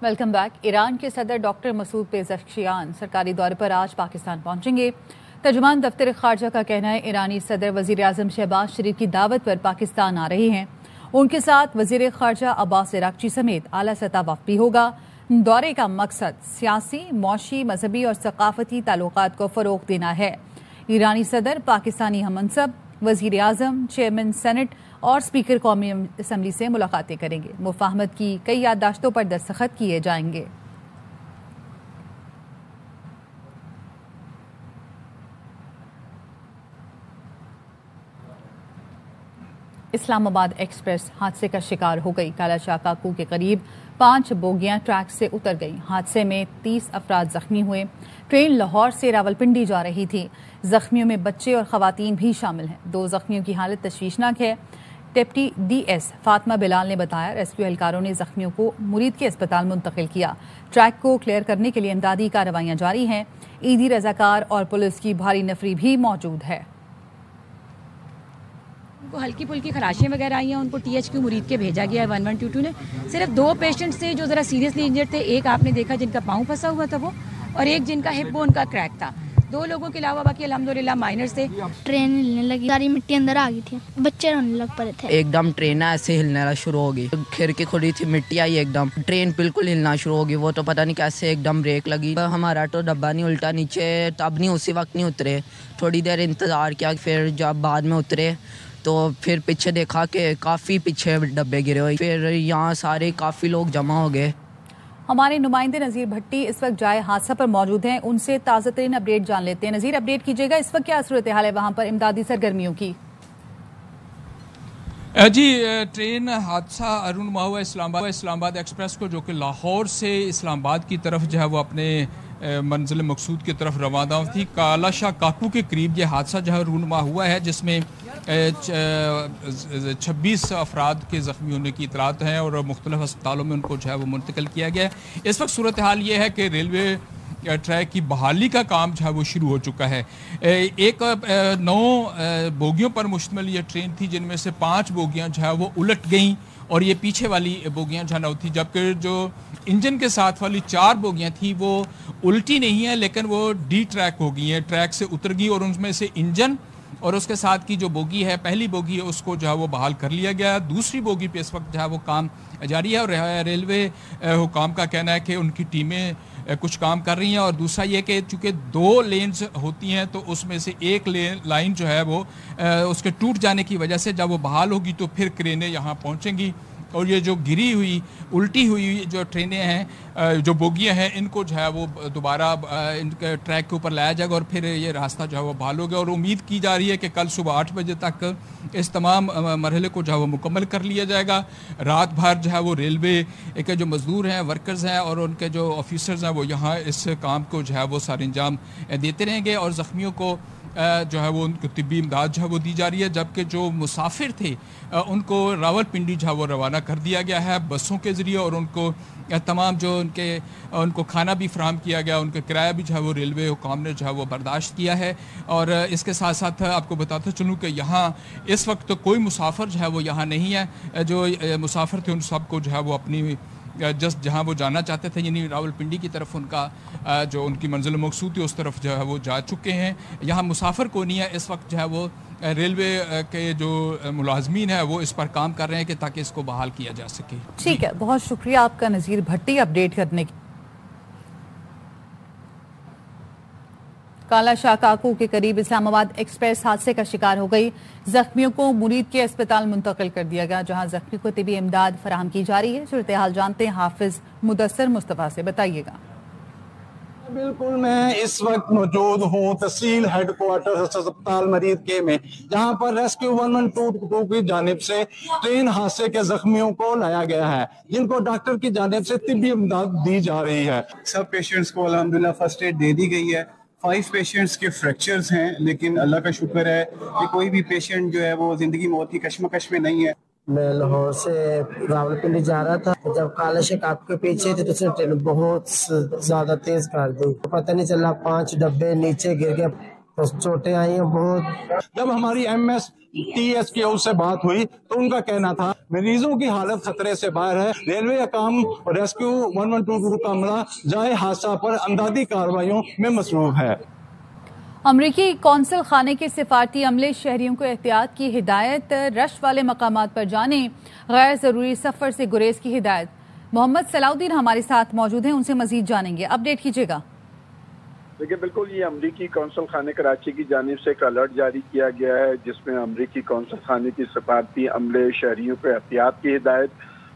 Welcome back. Iran के सदर doctor Masood Pezeshkian सरकारी दौरे पर आज पाकिस्तान पहुंचेंगे। तर्जुमान दफ्तर खारजा का कहना है ईरानी सदर वजीर आजम शहबाज शरीफ की दावत पर पाकिस्तान आ रहे हैं। उनके साथ वजीर खारजा अब्बास इराक्ची समेत आला सतह वफ़द भी होगा। दौरे का मकसद सियासी, मौशी, मजहबी और सकाफती ताल्लुकात को फ़रोग़ देना है। ईरानी सदर पाकिस्तानी हममनसब, वजीर आजम, चेयरमैन सेनेट और स्पीकर कौमी असम्बली से मुलाकातें करेंगे। मुफाहमत की कई याददाश्तों पर दस्तखत किए जाएंगे। इस्लामाबाद एक्सप्रेस हादसे का शिकार हो गई। कालाशाह काकू के करीब 5 बोगियां ट्रैक से उतर गईं। हादसे में 30 अफराद जख्मी हुए। ट्रेन लाहौर से रावलपिंडी जा रही थी। जख्मियों में बच्चे और खवातीन भी शामिल हैं। 2 जख्मियों की हालत तशवीशनाक है। डिप्टी डीएस फातिमा बिलाल ने बताया, रेस्क्यू एहलकारों ने जख्मियों को मुरीद के अस्पताल मुंतकिल किया। ट्रैक को क्लियर करने के लिए इमदादी कार्रवाइयां जारी हैं। ईदी रजाकार और पुलिस की भारी नफरी भी मौजूद है। उनको हल्की फुल्की खराशें वगैरह आई हैं, उनको टीएचक्यू मुरीद के भेजा गया है 1122 ने। सिर्फ 2 पेशेंट्स थे जो ज़रा सीरियसली इंजर्ड थे। एक आपने देखा जिनका पाँव फंसा हुआ था वो, और एक जिनका हिप बोन का क्रैक था। 2 लोगों के अलावा बाकी अल्हम्दुलिल्लाह माइनर्स थे। ट्रेन हिलने लगी, सारी मिट्टी अंदर आ गई थी, बच्चे रोने लग पड़े थे। एकदम ट्रेन ऐसे हिलना शुरू हो गई, खिड़की खुली थी, मिट्टी आई, एकदम ट्रेन बिल्कुल हिलना शुरू हो गई। वो तो पता नहीं कैसे एकदम ब्रेक लगी। हमारा तो डब्बा नहीं उल्टा नीचे, तब नहीं उसी वक्त नहीं उतरे, थोड़ी देर इंतज़ार किया। फिर जब बाद में उतरे तो फिर पीछे देखा कि काफ़ी पीछे डब्बे गिरे हुए। फिर यहाँ सारे काफ़ी लोग जमा हो गए। हमारे नुमाइंदे नज़ीर भट्टी इस वक्त जाए हादसा पर मौजूद हैं। उनसे ताज़ा तरीन अपडेट जान लेते हैं। नज़ीर, अपडेट कीजिएगा, इस वक्त क्या सूरत हाल है वहाँ पर इमदादी सरगर्मियों की? जी, ट्रेन हादसा रुनुमा हुआ इस्लामाबाद एक्सप्रेस को, जो कि लाहौर से इस्लामाबाद की तरफ जो है वो अपने मंजिल मकसूद की तरफ रवाना थी। कालाशाह काकू के करीब ये हादसा जो है रूनुमा हुआ है, जिसमें 26 अफराद के ज़ख्मी होने की इतलात हैं और मुख्तलिफ अस्पतालों में उनको जो है वो मुंतकिल किया गया है। इस वक्त सूरत हाल ये है कि रेलवे ट्रैक की बहाली का काम जो है वो शुरू हो चुका है। 9 बोगियों पर मुश्तमिल ये ट्रेन थी, जिनमें से 5 बोगियां जो है वो उलट गईं और ये पीछे वाली बोगियां जो है ना थी, जबकि जो इंजन के साथ वाली 4 बोगियां थी वो उल्टी नहीं है, लेकिन वो डी ट्रैक हो गई हैं, ट्रैक से उतर गई। और उनमें से इंजन और उसके साथ की जो बोगी है, पहली बोगी है, उसको जो है वो बहाल कर लिया गया। दूसरी बोगी पे इस वक्त जो है वो काम जारी है। और रेलवे हुकाम का कहना है कि उनकी टीमें कुछ काम कर रही हैं। और दूसरा ये कि चूँकि 2 लेन्स होती हैं, तो उसमें से एक लाइन जो है वो उसके टूट जाने की वजह से जब वो बहाल होगी तो फिर क्रेनें यहाँ पहुँचेंगी। और ये जो गिरी हुई, उल्टी हुई जो ट्रेनें हैं, जो बोगियां हैं, इनको जो है वो दोबारा इनके ट्रैक के ऊपर लाया जाएगा और फिर ये रास्ता जो है वो बहाल होगा। और उम्मीद की जा रही है कि कल सुबह 8 बजे तक इस तमाम मरहले को जो है वो मुकम्मल कर लिया जाएगा। रात भर जो है वो रेलवे के जो मजदूर हैं, वर्कर्स हैं और उनके जो ऑफिसर्स हैं, वो यहाँ इस काम को जो है वो सारे अंजाम देते रहेंगे। और ज़ख्मियों को जो है वो उनको तिब्बी इमदाद जो है वो दी जा रही है, जबकि जो मुसाफिर थे उनको रावलपिंडी जो है वो रवाना कर दिया गया है बसों के ज़रिए। और उनको तमाम जो उनको खाना भी फराहम किया गया, उनका किराया भी जो है वो रेलवे हुकाम ने जो है वो बर्दाश्त किया है। और इसके साथ साथ आपको बताता चलूँ कि यहाँ इस वक्त कोई मुसाफिर जो है वो यहाँ नहीं है। जो मुसाफिर थे उन सबको जो है वो अपनी जस्ट जहाँ वो जाना चाहते थे, यानी रावलपिंडी की तरफ उनका जो उनकी मंजिल मकसूद थी उस तरफ जो है वो जा चुके हैं। यहाँ मुसाफिर को नहीं है। इस वक्त जो है वो रेलवे के जो मुलाजमीन है वो इस पर काम कर रहे हैं कि ताकि इसको बहाल किया जा सके। ठीक है, बहुत शुक्रिया आपका नज़ीर भट्टी अपडेट करने की। कालाशाह काकू के करीब इस्लामाबाद एक्सप्रेस हादसे का शिकार हो गई। जख्मियों को मुरीद के अस्पताल मुंतकिल कर दिया गया, जहां जख्मी को तिबी इमदाद फराहम की जा रही है। सूरत हाल जानते हैं हाफिज मुदस्सर मुस्तफ़ा से, बताइएगा। बिल्कुल, मैं इस वक्त मौजूद हूँ तहसील हेडक्वार्टर अस्पताल मरीद के में, जहाँ पर रेस्क्यू 1122 की जानिब से ट्रेन हादसे के जख्मियों को लाया गया है, जिनको डॉक्टर की जानिब से तिब्बी इमदाद दी जा रही है। सब पेशेंट्स को अल्हम्दुलिल्लाह फर्स्ट एड दे दी गई है। 5 पेशेंट्स के फ्रैक्चर्स हैं, लेकिन अल्लाह का शुक्र है कि कोई भी पेशेंट जो है वो जिंदगी मौत की कश्मकश में नहीं है। मैं लाहौर से रावलपिंडी जा रहा था, जब कालाशाह काकू के पीछे थे तो उसने ट्रेन बहुत ज्यादा तेज कर दी, पता नहीं चला 5 डब्बे नीचे गिर गए। बस चोटें आई हैं बहुत। जब हमारी MSTS की ओर से बात हुई तो उनका कहना था मरीजों की हालत खतरे से बाहर है, रेलवे काम और रेस्क्यू 1122 का अमला जाए हादसा पर अंदाजी कार्रवाइयों में मसरूफ है। अमरीकी कौंसल खाने के सिफारती अमले शहरियों को एहतियात की हिदायत, रश वाले मकामात पर जाने, गैर जरूरी सफर से गुरेज की हिदायत। मोहम्मद सलाउद्दीन हमारे साथ मौजूद हैं, उनसे मजीद जानेंगे। अपडेट कीजिएगा। देखिए, बिल्कुल ये अमरीकी कौंसल खाने कराची की जानिब से एक अलर्ट जारी किया गया है जिसमें अमरीकी कौंसल खाने की सिफारती अमले शहरियों को एहतियात की हिदायत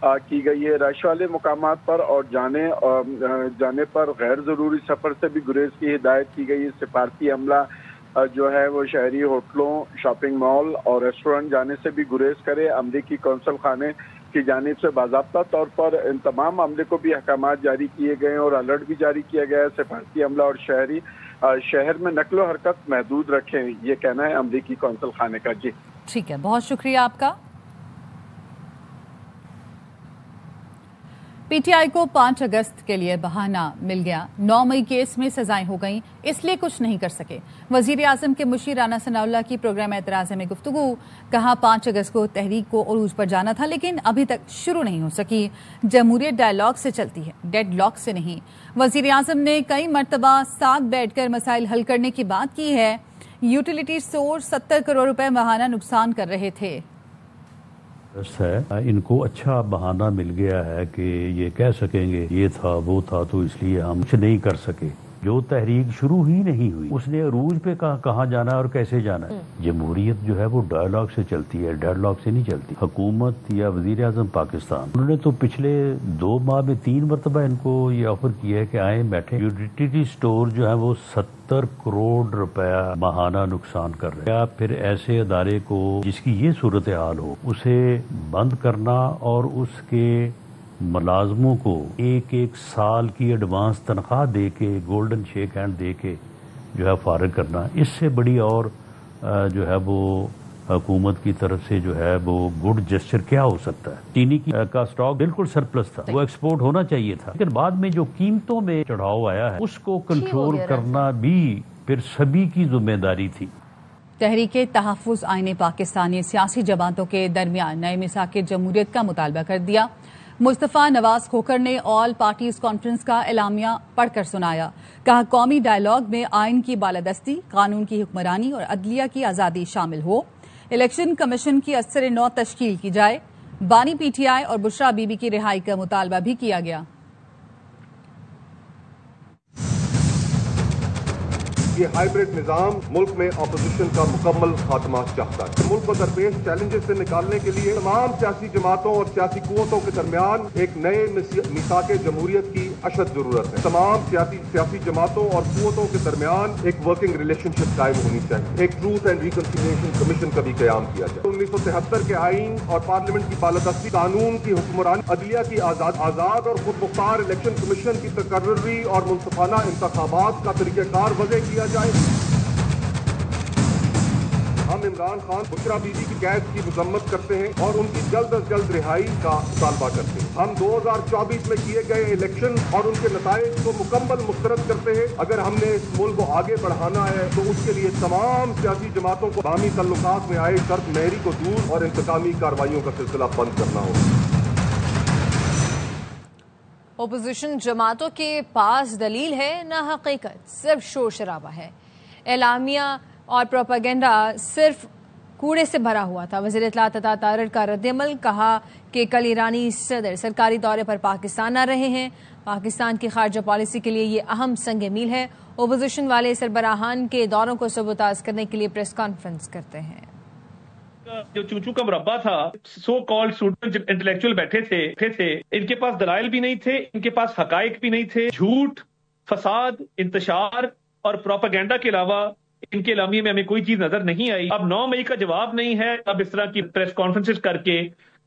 की गई है। रश वाले मुकामात पर और जाने पर गैर ज़रूरी सफ़र से भी गुरेज की हिदायत की गई है। सिफारती अमला जो है वो शहरी होटलों, शॉपिंग मॉल और रेस्टोरेंट जाने से भी गुरेज करे। अमरीकी कौंसल खाने की जानिब से बाज़ाब्ता तौर पर इन तमाम अमले को भी अहकामात जारी किए गए हैं और अलर्ट भी जारी किया गया है। सिफारती अमला और शहरी शहर में नकलो हरकत महदूद रखें, ये कहना है अमरीकी कौंसल खाने का। जी ठीक है, बहुत शुक्रिया आपका। पीटीआई को 5 अगस्त के लिए बहाना मिल गया। 9 मई केस में सजाएं हो गईं, इसलिए कुछ नहीं कर सके। वजीर आजम के मुशीर राना सनाउल्लाह की प्रोग्राम एतराज़ में गुफ्तगू, कहा 5 अगस्त को तहरीक को उरूज पर जाना था लेकिन अभी तक शुरू नहीं हो सकी। जमहूरियत डायलॉग से चलती है, डेडलॉक से नहीं। वजीर आजम ने कई मरतबा साथ बैठकर मसाइल हल करने की बात की है। यूटिलिटी सोर्स 70 करोड़ रुपए माहाना नुकसान कर रहे थे। है इनको अच्छा बहाना मिल गया है कि ये कह सकेंगे ये था वो था, तो इसलिए हम कुछ नहीं कर सके। जो तहरीक शुरू ही नहीं हुई उसने अरूज पे कहाँ जाना है और कैसे जाना है। जमहूरियत जो है वो डायलॉग से चलती है, डेडलॉक से नहीं चलती। हुकूमत या वजीर आजम पाकिस्तान, उन्होंने तो पिछले 2 माह में 3 मरतबा इनको ये ऑफर किया है कि आए बैठे। यूटिलिटी स्टोर जो है वो 70 करोड़ रुपया माहाना नुकसान कर रहे हैं। या फिर ऐसे अदारे को जिसकी ये सूरत हाल हो उसे बंद करना और उसके मुलाजमों को 1-1 साल की एडवांस तनख्वाह दे के, गोल्डन शेक हैंड दे के जो है फारिग करना, इससे बड़ी और जो है वो हुकूमत की तरफ से जो है वो गुड जेस्चर क्या हो सकता है। चीनी का स्टॉक बिल्कुल सरप्लस था, वो एक्सपोर्ट होना चाहिए था, लेकिन बाद में जो कीमतों में चढ़ाव आया है उसको कंट्रोल करना भी फिर सभी की जिम्मेदारी थी। तहरीके तहफ़्फ़ुज़ आईने पाकिस्तान ने सियासी जमातों के दरमियान नए मिसाक जमहूरियत का मुतालबा कर दिया। मुस्तफ़ा नवाज खोखर ने ऑल पार्टीज कॉन्फ्रेंस का एलामिया पढ़कर सुनाया। कहा कौमी डायलॉग में आइन की बालादस्ती, कानून की हुक्मरानी और अदलिया की आज़ादी शामिल हो। इलेक्शन कमीशन की असर नौ तश्कील की जाए। बानी पीटीआई और बुशरा बीबी की रिहाई का मुतालबा भी किया गया। ये हाइब्रिड निजाम मुल्क में अपोजिशन का मुकम्मल खात्मा चाहता है। मुल्क को दरपेश चैलेंजेस से निकालने के लिए तमाम सियासी जमातों और सियासी कुव्वतों के दरमियान एक नए मिसाक जमहूरियत की अशद जरूरत है। तमाम सियासी जमातों और कुव्वतों के दरमियान एक वर्किंग रिलेशनशिप कायम होनी चाहिए। एक ट्रूथ एंड रिकंसिलिएशन कमीशन का भी क़याम किया जाए। 1973 के आइन और पार्लियामेंट की बालादस्ती, कानून की हुक्मरानी, अदलिया की आजाद और खुद मुख्तार इलेक्शन कमीशन की तकर्री और मुनसफाना इंतखाबात का तरीक़ाकार वज़े किया जाए। हम इमरान खान, बुशरा बीबी की कैद की मजम्मत करते हैं और उनकी जल्द अज जल्द रिहाई का मुतालबा करते हैं। हम 2024 में किए गए इलेक्शन और उनके नताइज को मुकम्मल मुस्तरद करते हैं। अगर हमने इस मुल्क को आगे बढ़ाना है तो उसके लिए तमाम सियासी जमातों को बामी तल्लुकात में आए शर्त महरी को दूर और इंतकामी कार्रवाइयों का सिलसिला बंद करना होगा। ओपोजिशन जमातों के पास दलील है ना हकीकत, सिर्फ शोर शराबा है। एलामिया और प्रोपेगेंडा सिर्फ कूड़े से भरा हुआ था। वज़ीर इत्तलात तथा तारड़ का रद्दअमल, कहा कि कल ईरानी सदर सरकारी दौरे पर पाकिस्तान आ रहे हैं। पाकिस्तान की खारजा पॉलिसी के लिए ये अहम संग मील है। ओपोजिशन वाले सरबराहान के दौरों को सबूताज करने के लिए प्रेस कॉन्फ्रेंस करते हैं। जो चूचू का मुरब्बा था, सो कॉल्ड स्टूडेंट इंटेलेक्चुअल बैठे थे, इनके पास दलाइल भी नहीं थे, इनके पास हकाइक भी नहीं थे। झूठ, फसाद, इंतशार और प्रोपेगेंडा के अलावा इनके एलामिये में हमें कोई चीज नजर नहीं आई। अब 9 मई का जवाब नहीं है। अब इस तरह की प्रेस कॉन्फ्रेंसेस करके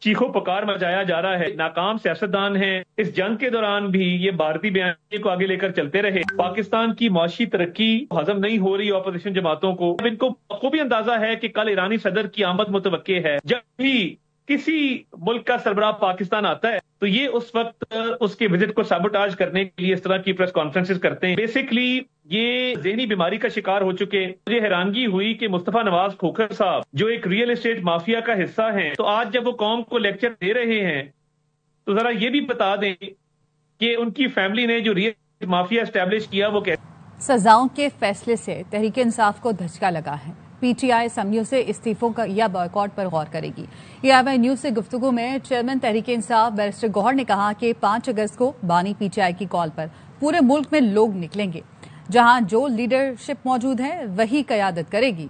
चीखो पुकार मचाया जा रहा है। नाकाम सियासतदान हैं। इस जंग के दौरान भी ये भारतीय बयानी को आगे लेकर चलते रहे। पाकिस्तान की माशी तरक्की हजम नहीं हो रही अपोजिशन जमातों को। अब इनको खूबी अंदाजा है कि कल ईरानी सदर की आमद मुतवक्के है। जब भी किसी मुल्क का सरबराह पाकिस्तान आता है तो ये उस वक्त उसके विजिट को साबोटाज करने के लिए इस तरह की प्रेस कॉन्फ्रेंसेस करते हैं। बेसिकली یہ ذہنی بیماری کا شکار ہو چکے. مجھے حیرانگی ہوئی کہ مصطفیٰ نواز کھوکھر صاحب جو ایک ریئل اسٹیٹ مافیا کا حصہ ہیں، تو آج جب وہ قوم کو لیکچر دے رہے ہیں تو ذرا یہ بھی بتا دیں کہ ان کی فیملی نے جو ریئل اسٹیٹ مافیا اسٹیبلش کیا وہ کیسے. سزاؤں کے فیصلے سے تحریک انصاف کو دھچکا لگا ہے. پی ٹی آئی اسمبلیوں سے استعفوں کا یا بائیکاٹ پر غور کرے گی. AMI نیوز سے گفتگو میں چیئرمین تحریک انصاف بیرسٹر گوہر نے کہا کہ 5 اگست کو بانی پی ٹی آئی کی کال پر پورے ملک میں لوگ نکلیں گے. جہاں جو لیڈرشپ موجود ہے وہی قیادت کرے گی.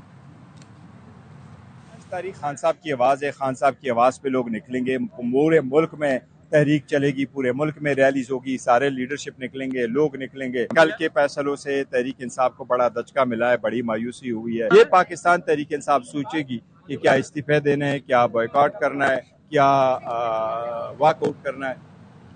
تاریخ خان صاحب کی آواز ہے، خان صاحب کی آواز پہ لوگ نکلیں گے. پورے ملک میں تحریک چلے گی، پورے ملک میں ریلیز ہوگی، سارے لیڈرشپ نکلیں گے، لوگ نکلیں گے. کل کے فیصلوں سے تحریک انصاف کو بڑا دھچکا ملا ہے، بڑی مایوسی ہوئی ہے. یہ پاکستان تحریک انصاف سوچے گی کہ کیا استعفے دینے ہیں، کیا بائیکاٹ کرنا ہے، کیا واک آؤٹ کرنا ہے.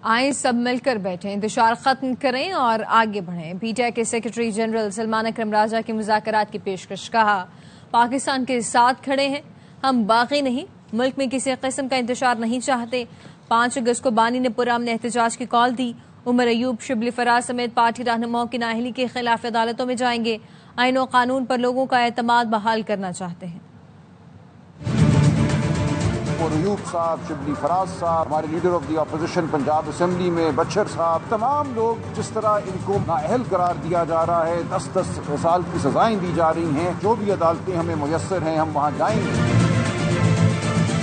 آئیں سب مل کر بیٹھیں، انتشار ختم کریں اور آگے بڑھیں. پی ٹی آئی کے سیکرٹری جنرل سلمان اکرم راجہ کی مذاکرات کی پیشکش. کہا پاکستان کے ساتھ کھڑے ہیں، ہم باغی نہیں، ملک میں کسی قسم کا انتشار نہیں چاہتے. 5 اگست کو بانی نے پرامن احتجاج کی کال دی. عمر ایوب، شبلی فراز سمیت پارٹی رہنماؤں کی نااہلی کے خلاف عدالتوں میں جائیں گے. آئین و قانون پر لوگوں کا اعتماد بحال کرنا چاہتے ہیں. عمر ایوب صاحب، شبلی فراز صاحب، ہمارے leader of the opposition Punjab assembly میں بچر صاحب، تمام لوگ جس طرح ان کو نااہل قرار دیا جا رہا ہے، 10 سال کی سزائیں دی جا رہی ہیں، جو بھی عدالتیں ہمیں میسر ہیں ہم وہاں جائیں گے.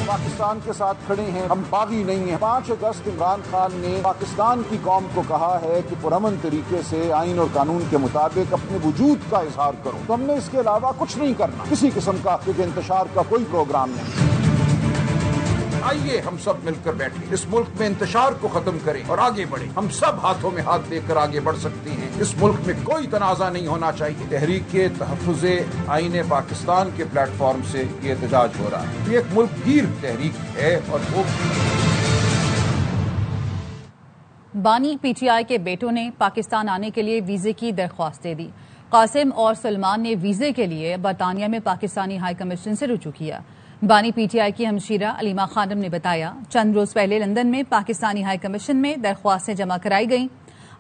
پاکستان کے ساتھ کھڑے ہیں، ہم باغی نہیں ہیں. 5 اگست عمران خان نے پاکستان کی قوم کو کہا ہے کہ پرامن طریقے سے آئین اور قانون کے مطابق اپنے وجود کا اظہار کرو. تو ہم نے اس کے علاوہ کچھ نہیں کرنا، کسی قسم کا انتشار کا کوئی پروگرام نہیں. آئیے ہم سب مل کر بیٹھیں، اس ملک میں انتشار کو ختم کریں اور آگے بڑھیں. ہم سب ہاتھوں میں ہاتھ دے کر آگے بڑھ سکتے ہیں. اس ملک میں کوئی تنازع نہیں ہونا چاہیے. تحریک کے تحفظ آئین پاکستان کے پلیٹ فارم سے یہ احتجاج ہو رہا ہے. یہ ایک ملک گیر تحریک ہے اور وہ بانی پی ٹی آئی کے بیٹوں نے پاکستان آنے کے لیے ویزے کی درخواست دے دی. قاسم اور سلمان نے ویزے کے لیے برطانیہ میں پاکستانی ہائی کمیشن سے رجوع کیا. بانی پی ٹی آئی کی ہمشیرہ علیمہ خانم نے بتایا چند روز پہلے لندن میں پاکستانی ہائی کمیشن میں درخواستیں جمع کرائی گئیں.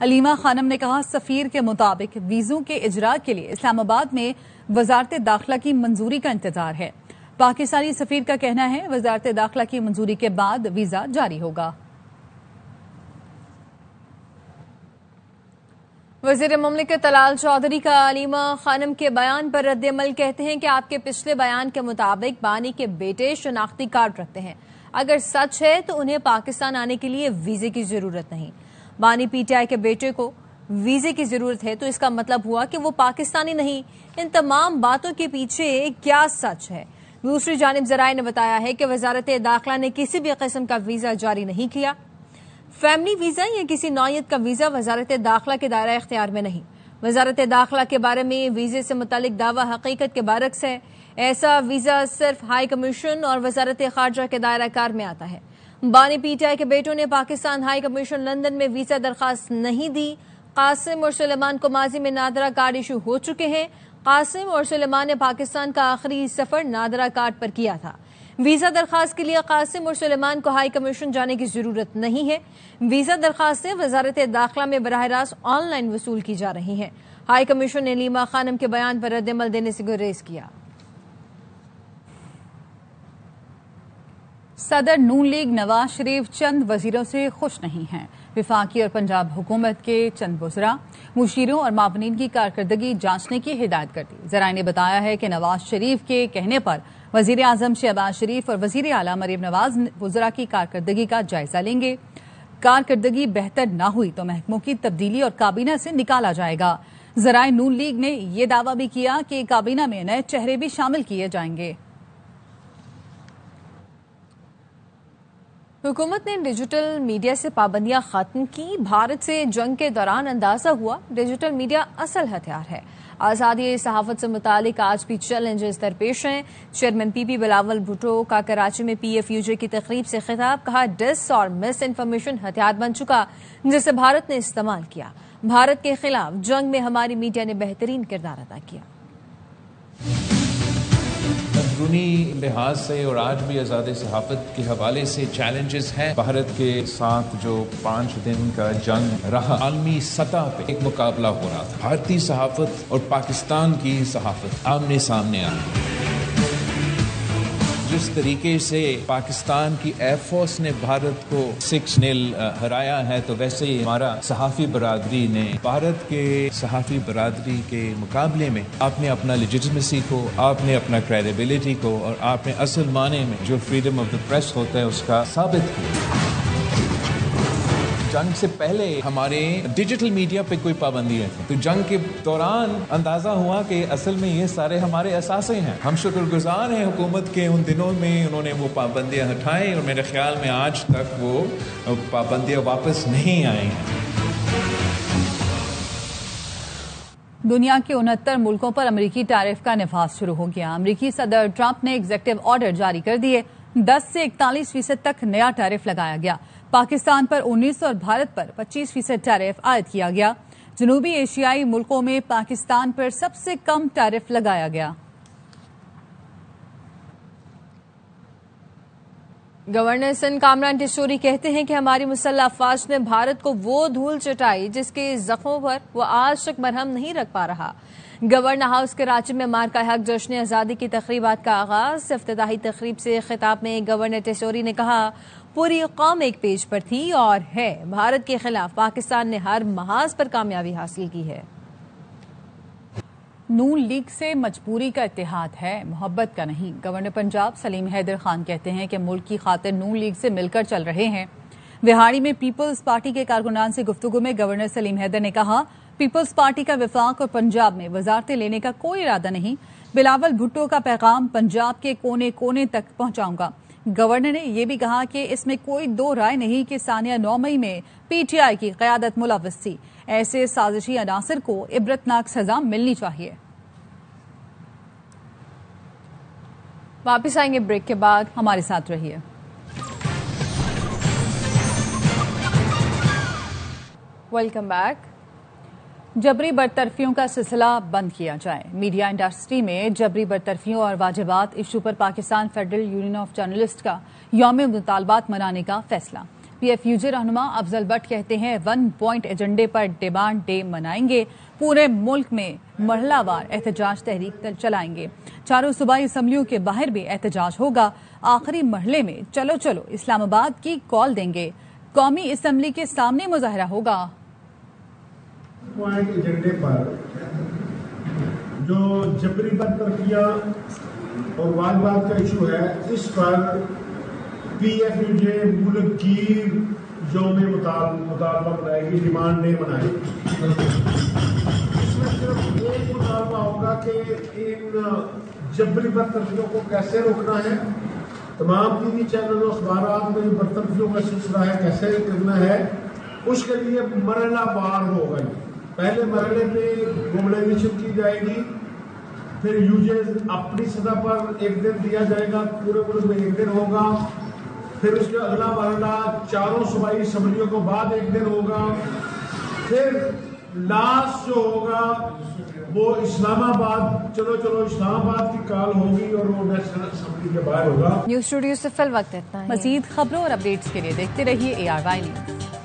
علیمہ خانم نے کہا سفیر کے مطابق ویزوں کے اجراء کے لیے اسلام آباد میں وزارت داخلہ کی منظوری کا انتظار ہے. پاکستانی سفیر کا کہنا ہے وزارت داخلہ کی منظوری کے بعد ویزا جاری ہوگا. وزیر مملکت طلال چودھری کا علیمہ خانم کے بیان پر رد عمل. کہتے ہیں کہ آپ کے پچھلے بیان کے مطابق بانی کے بیٹے شناختی کارڈ رکھتے ہیں. اگر سچ ہے تو انہیں پاکستان آنے کے لیے ویزے کی ضرورت نہیں. بانی پی ٹی آئی کے بیٹے کو ویزے کی ضرورت ہے تو اس کا مطلب ہوا کہ وہ پاکستانی نہیں. ان تمام باتوں کے پیچھے کیا سچ ہے؟ دوسری جانب ذرائع نے بتایا ہے کہ وزارت داخلہ نے کسی بھی قسم کا ویزا جاری نہیں کیا. فیملی ویزا یا کسی نوعیت کا ویزا وزارت داخلہ کے دائرہ اختیار میں نہیں. وزارت داخلہ کے بارے میں ویزے سے متعلق دعویٰ حقیقت کے برعکس ہے. ایسا ویزا صرف ہائی کمیشن اور وزارت خارجہ کے دائرہ کار میں آتا ہے. بانی پی ٹی آئی کے بیٹوں نے پاکستان ہائی کمیشن لندن میں ویزا درخواست نہیں دی. قاسم اور سلیمان کو ماضی میں نادرا کارڈ ایشو ہو چکے ہیں. قاسم اور سلیمان نے پاکستان کا آخری سفر نادرا کارڈ پر کیا تھا. ویزا درخواست کے لیے قاسم اور سلیمان کو ہائی کمیشن جانے کی ضرورت نہیں ہے. ویزا درخواستیں وزارت داخلہ میں براہ راست آن لائن وصول کی جا رہی ہیں. ہائی کمیشن نے علیمہ خانم کے بیان پر رد عمل دینے سے گریز کیا. صدر نون لیگ نواز شریف چند وزیروں سے خوش نہیں ہیں. وفاقی اور پنجاب حکومت کے چند وزراء مشیروں اور معاونین کی کارکردگی جانچنے کی ہدایت کر دی. ذرائع نے بتایا ہے کہ نواز شریف کے کہنے پر وزیر اعظم شہباز شریف اور وزیر اعلیٰ مریم نواز وزراء کی کارکردگی کا جائزہ لیں گے. کارکردگی بہتر نہ ہوئی تو محکموں کی تبدیلی اور کابینہ سے نکالا جائے گا. ذرائع نون لیگ نے یہ دعویٰ بھی کیا کہ کابینہ میں نئے چہرے بھی شامل کیے جائیں گے. حکومت نے ڈیجیٹل میڈیا سے پابندیاں ختم کی. بھارت سے جنگ کے دوران اندازہ ہوا ڈیجیٹل میڈیا اصل ہتھیار ہے. آزادی صحافت سے متعلق آج بھی چیلنجز درپیش ہیں. چیئرمین پی پی بلاول بھٹو کا کراچی میں پی ایف یو جے کی تقریب سے خطاب. کہا ڈس اور مس انفارمیشن ہتھیار بن چکا جسے بھارت نے استعمال کیا. بھارت کے خلاف جنگ میں ہماری میڈیا نے بہترین کردار ادا کیا. اندرونی لحاظ سے اور آج بھی آزاد صحافت کے حوالے سے چیلنجز ہیں. بھارت کے ساتھ جو 5 دن کا جنگ رہا، عالمی سطح پہ ایک مقابلہ ہو رہا تھا. بھارتی صحافت اور پاکستان کی صحافت آمنے سامنے آئی. جس طریقے سے پاکستان کی ایئر فورس نے بھارت کو 6-0 ہرایا ہے، تو ویسے ہی ہمارا صحافی برادری نے بھارت کے صحافی برادری کے مقابلے میں آپ نے اپنا لیجیٹمیسی کو، آپ نے اپنا کریڈیبلٹی کو، اور آپ نے اصل معنی میں جو فریڈم آف دا پریس ہوتا ہے اس کا ثابت کیا. جنگ سے پہلے ہمارے ڈیجیٹل میڈیا پہ کوئی پابندی نہیں تھی، تو جنگ کے دوران اندازہ ہوا کہ اصل میں یہ سارے ہمارے اثاثے ہیں. ہم شکر گزار ہیں حکومت کے، ان دنوں میں انہوں نے وہ پابندیاں ہٹائیں، اور میرے خیال میں آج تک وہ پابندیاں واپس نہیں آئی ہیں. دنیا کے 69 ملکوں پر امریکی ٹیرف کا نفاذ شروع ہو گیا. امریکی صدر ٹرمپ نے ایگزیکٹو آرڈر جاری کر دیے. 10 سے 41% تک نیا ٹیرف لگایا گیا. پاکستان پر 19 اور بھارت پر 25% ٹیرف عائد کیا گیا. جنوبی ایشیائی ملکوں میں پاکستان پر سب سے کم ٹیرف لگایا گیا. گورنر سندھ کامران ٹیسوری کہتے ہیں کہ ہماری مسلح افواج نے بھارت کو وہ دھول چٹائی جس کے زخموں پر وہ آج تک مرہم نہیں رکھ پا رہا. گورنر ہاؤس کراچی میں مارکہ حق جشن آزادی کی تقریبات کا آغاز. افتتاحی تقریب سے خطاب میں گورنر ٹیسوری نے کہا، پوری قوم ایک پیج پر تھی اور ہے. بھارت کے خلاف پاکستان نے ہر محاذ پر کامیابی حاصل کی ہے. نون لیگ سے مجبوری کا اتحاد ہے، محبت کا نہیں. گورنر پنجاب سلیم حیدر خان کہتے ہیں کہ ملک کی خاطر نون لیگ سے مل کر چل رہے ہیں. وہاڑی میں پیپلز پارٹی کے کارکنان سے گفتگو میں گورنر سلیم حیدر نے کہا، پیپلز پارٹی کا وفاق اور پنجاب میں وزارتیں لینے کا کوئی ارادہ نہیں. بلاول بھٹو کا پیغام پنجاب کے کونے کونے تک پہنچاؤں گا. گورنر نے یہ بھی کہا کہ اس میں کوئی دو رائے نہیں کہ ثانیہ 9 مئی میں پی ٹی آئی کی قیادت ملوث تھی. ایسے سازشی عناصر کو عبرتناک سزا ملنی چاہیے. واپس آئیں گے بریک کے بعد، ہمارے ساتھ رہیے. Welcome back. جبری برطرفیوں کا سلسلہ بند کیا جائے. میڈیا انڈسٹری میں جبری برطرفیوں اور واجبات issue per Pakistan federal union of journalist کا یوم مطالبات منانے کا فیصلہ. پی ایف یو جے رہنما افضل بٹ کہتے ہیں 1 پوائنٹ ایجنڈے پر ڈیمانڈ ڈے منائیں گے. پورے ملک میں مرحلہ وار احتجاج تحریک چلائیں گے. 4 صوبائی اسمبلیوں کے باہر بھی احتجاج ہوگا. آخری مرحلے میں چلو چلو اسلام آباد کی کال دیں گے. قومی اسمبلی کے سامنے مظاہرہ ہوگا. پوائنٹ ایجنڈے پر جو جبری برطرفیاں اور واجبات کا ایشو ہے، اس پر پی ایف یو جے ملک کی یوم مطالبہ منائے گی، ڈیمانڈ ڈے منائے گی. اس میں صرف ایک مطالبہ ہوگا کہ ان جبری برطرفیوں کو کیسے روکنا ہے. تمام ٹی وی چینلوں اخبارات میں برطرفیوں کا سلسلہ ہے کیسے کرنا ہے، اس کے لیے مرحلہ وار ہوگا. پہلے مرحلے پہ موبلائزیشن کی جائے گی، پھر یوجز اپنی سطح پر 1 دن دیا جائے گا، پورے ملک میں 1 دن ہوگا. پھر اس کے اگلا مرحلہ 4 صوبائی اسمبلیوں کو بعد 1 دن ہوگا. پھر لاسٹ جو ہوگا وہ اسلام آباد، چلو چلو اسلام آباد کی کال ہوگی اور وہ نیشنل اسمبلی کے باہر ہوگا. نیوز اسٹوڈیو سے فی الوقت اتنا. مزید خبروں اور اپڈیٹس کے لیے دیکھتے رہیے ARY نیوز.